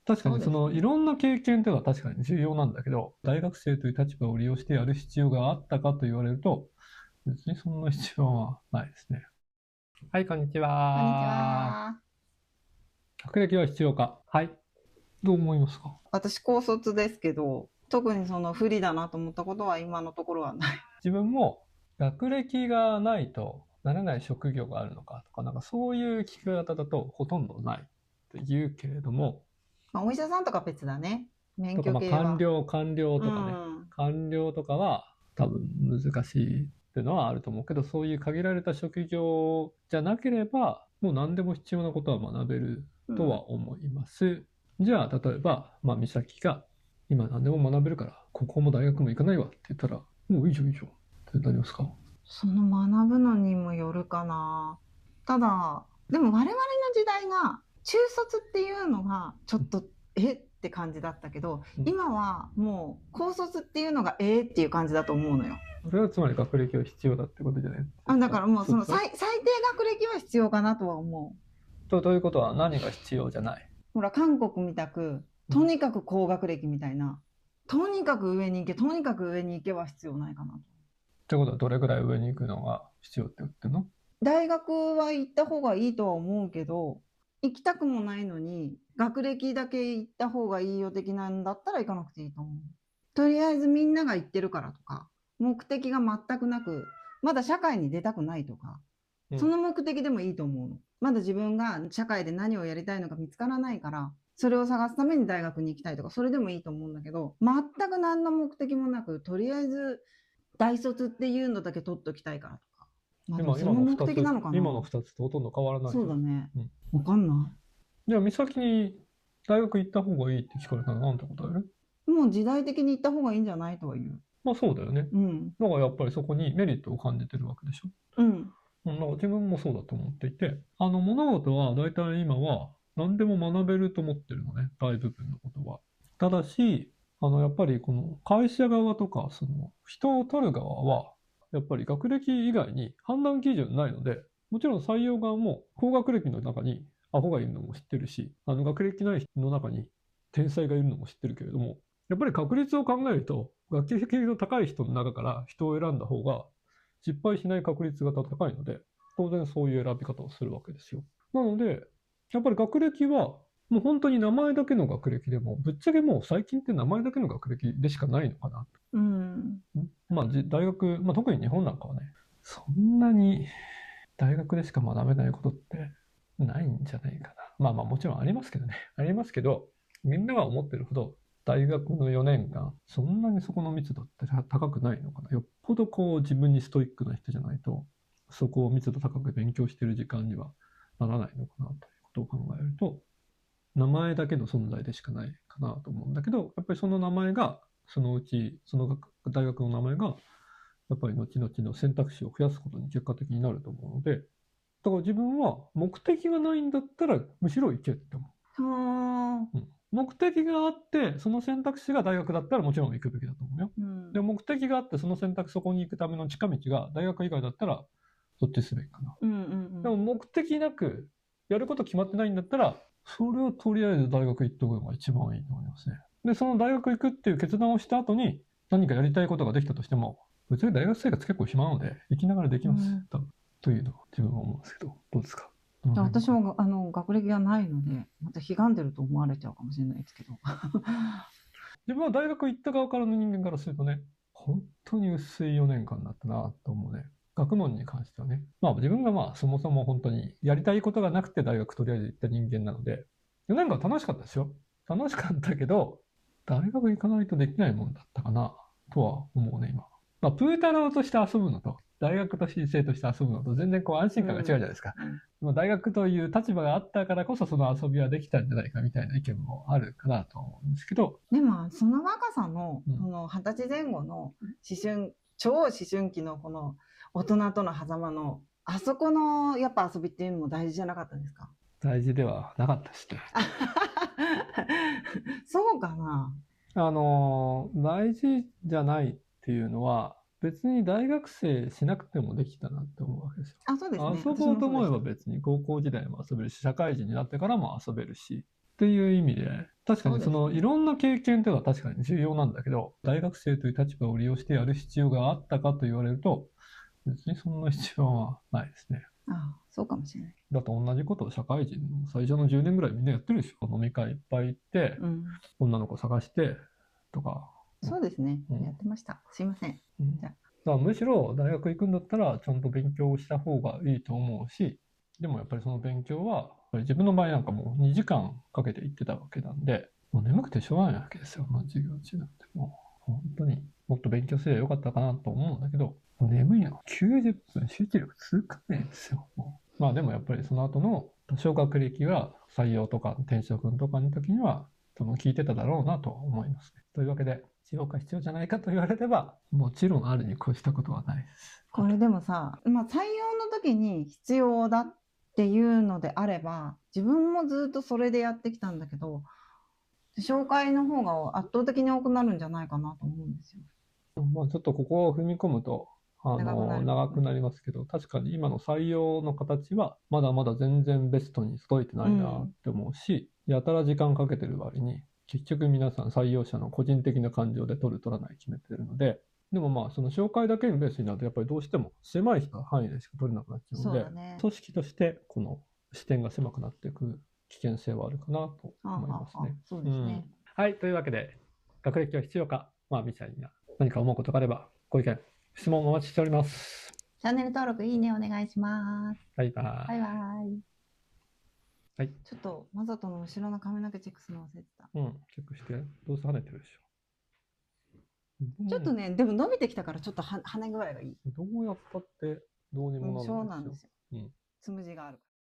確かにそのそうですねいろんな経験というのは確かに重要なんだけど、大学生という立場を利用してやる必要があったかと言われると、別にそんな必要はないですね。はい、こんにちこんにちは。は。学歴は必要か。はい。どう思いますか？私高卒ですけど、特にその不利だなと思ったことは今のところはない。自分も学歴がないとなれない職業があるのかとか、なんかそういう聞き方だとほとんどないって言うけれども、まあ、お医者さんとか別だね。免とかまあ許系は。官僚うとかね、ん。官僚とかは多分難しいっていうのはあると思うけど、そういう限られた職業じゃなければ、もう何でも必要なことは学べるとは思います。じゃあ、例えば、美咲が今何でも学べるから、ここも大学も行かないわって言ったら、もういいじゃんいいじゃんってなりますか？その学ぶのにもよるかな。ただ、でも我々の時代が中卒っていうのがちょっとって感じだったけど、今はもう高卒っていうのがっていう感じだと思うのよ。それはつまり学歴は必要だってことじゃないですか。だからもうそのそう最低学歴は必要かなとは思う。ということは何が必要じゃない？ほら、韓国みたく、とにかく高学歴みたいな、とにかく上に行け、とにかく上に行けは必要ないかなと。ってことはどれぐらい上に行くのが必要って言ってるの？大学は行った方がいいとは思うけど、行きたくもないのに、学歴だけ行った方がいいよ的なんだったら行かなくていいと思う。とりあえずみんなが行ってるからとか、目的が全くなく、まだ社会に出たくないとか、その目的でもいいと思うの。まだ自分が社会で何をやりたいのか見つからないから、それを探すために大学に行きたいとか、それでもいいと思うんだけど、全く何の目的もなく、とりあえず大卒っていうのだけ取っときたいからとか。まあ、でもそれも目的なのかな。今の2つとほとんど変わらない。そうだね。わかんない。じゃあ、美咲に大学行った方がいいって聞かれたら何て答える？もう時代的に行った方がいいんじゃないとは言う。まあそうだよね。うん。だからやっぱりそこにメリットを感じてるわけでしょ。うん。なんか自分もそうだと思っていて、物事は大体今は何でも学べると思ってるのね、大部分のことは。ただし、やっぱりこの会社側とか、その人を取る側は、やっぱり学歴以外に判断基準ないので、もちろん採用側も高学歴の中にアホがいるのも知ってるし、学歴ない人の中に天才がいるのも知ってるけれども、やっぱり確率を考えると、学歴の高い人の中から人を選んだ方が失敗しない確率が高いので、当然そういう選び方をするわけですよ。なので、やっぱり学歴は、もう本当に名前だけの学歴でも、ぶっちゃけもう最近って名前だけの学歴でしかないのかな。うん。大学、特に日本なんかはね、そんなに大学でしか学べないことってないんじゃないかな。もちろんありますけどね。ありますけど、みんなが思ってるほど大学の4年間、そんなにそこの密度って高くないのかな。よっぽどこう自分にストイックな人じゃないと、そこを密度高く勉強してる時間にはならないのかなということを考えると、名前だけの存在でしかないかなと思うんだけど、やっぱりその名前が、そのうち、その大学の名前が、やっぱり後々の選択肢を増やすことに結果的になると思うので、だから自分は目的がないんだったらむしろ行けって思う。目的があって、その選択肢が大学だったらもちろん行くべきだと思うよ。で、目的があって、そのそこに行くための近道が大学以外だったら、そっちすべきかな。でも目的なく、やること決まってないんだったら、それはとりあえず大学行っとくのが一番いいと思いますね。で、その大学行くっていう決断をした後に、何かやりたいことができたとしても、ぶっちゃけ大学生活結構暇なので、行きながらできます。多分というのを自分は思うんですけど、どうですか？私も学歴がないので、また悲願でると思われちゃうかもしれないですけど。自分は大学行った側からの人間からするとね、本当に薄い4年間だったなと思うね。学問に関してはね。自分がそもそも本当にやりたいことがなくて大学とりあえず行った人間なので、4年間楽しかったですよ。楽しかったけど、大学行かないとできないもんだったかなとは思うね、今。プー太郎として遊ぶのと、大学として生として遊ぶのと全然安心感が違うじゃないですか。大学という立場があったからこそその遊びはできたんじゃないかみたいな意見もあるかなと思うんですけど。でもその若さの、その20歳前後の超思春期のこの大人との狭間のあそこのやっぱ遊びっていうのも大事じゃなかったですか？大事ではなかったですね。そうかな。大事じゃないっていうのは、別に大学生しなくてもできたなって思うわけですよ。そうですね。遊ぼうと思えば別に高校時代も遊べるし、社会人になってからも遊べるし、っていう意味で、確かにそのそうですねいろんな経験というのは確かに重要なんだけど、大学生という立場を利用してやる必要があったかと言われると、別にそんな必要はないですね。ああ、そうかもしれない。だって同じことを社会人の最初の10年ぐらいみんなやってるでしょ。飲み会いっぱい行って、うん。女の子探してとか。そうですね。うんやってました。すいません。うんじゃあだからむしろ大学行くんだったらちゃんと勉強をした方がいいと思うし、でもやっぱりその勉強は、やっぱり自分の場合なんかもう2時間かけて行ってたわけなんで、もう眠くてしょうがないわけですよ。授業中なんてもう本当にもっと勉強すればよかったかなと思うんだけど、もう眠いの。90分集中力続かないんですよ。もうまあでもやっぱりその後の多少学歴は採用とか転職とかの時には多分聞いてただろうなと思いますね。というわけで、必要か必要じゃないかと言われれば、もちろんあるに越したことはないです。これでもさ、まあ、採用の時に必要だっていうのであれば、自分もずっとそれでやってきたんだけど、紹介の方が圧倒的に多くなるんじゃないかなと思うんですよ。まあちょっとここを踏み込むと、長くなりる。ますけど、確かに今の採用の形は、まだまだ全然ベストに届いてないなって思うし、やたら時間かけてる割に、結局皆さん採用者の個人的な感情で取る取らない決めてるので、でもまあその紹介だけにベースになるとやっぱりどうしても狭い範囲でしか取れなくなっちゃうので、そうだね。組織としてこの視点が狭くなっていく危険性はあるかなと思いますね。そうですね。はい、というわけで、学歴は必要か、みたいな何か思うことがあれば、ご意見、質問お待ちしております。チャンネル登録、いいねお願いします。バイバイ。バイバイ。はい。ちょっと、マサトの後ろの髪の毛チェックするの忘れてた。チェックして。どうせ跳ねてるでしょ。ちょっとね、でも伸びてきたからちょっと跳ね具合がいい。どうやったってどうにもならないですよ。そうなんですよ。うん。つむじがあるから。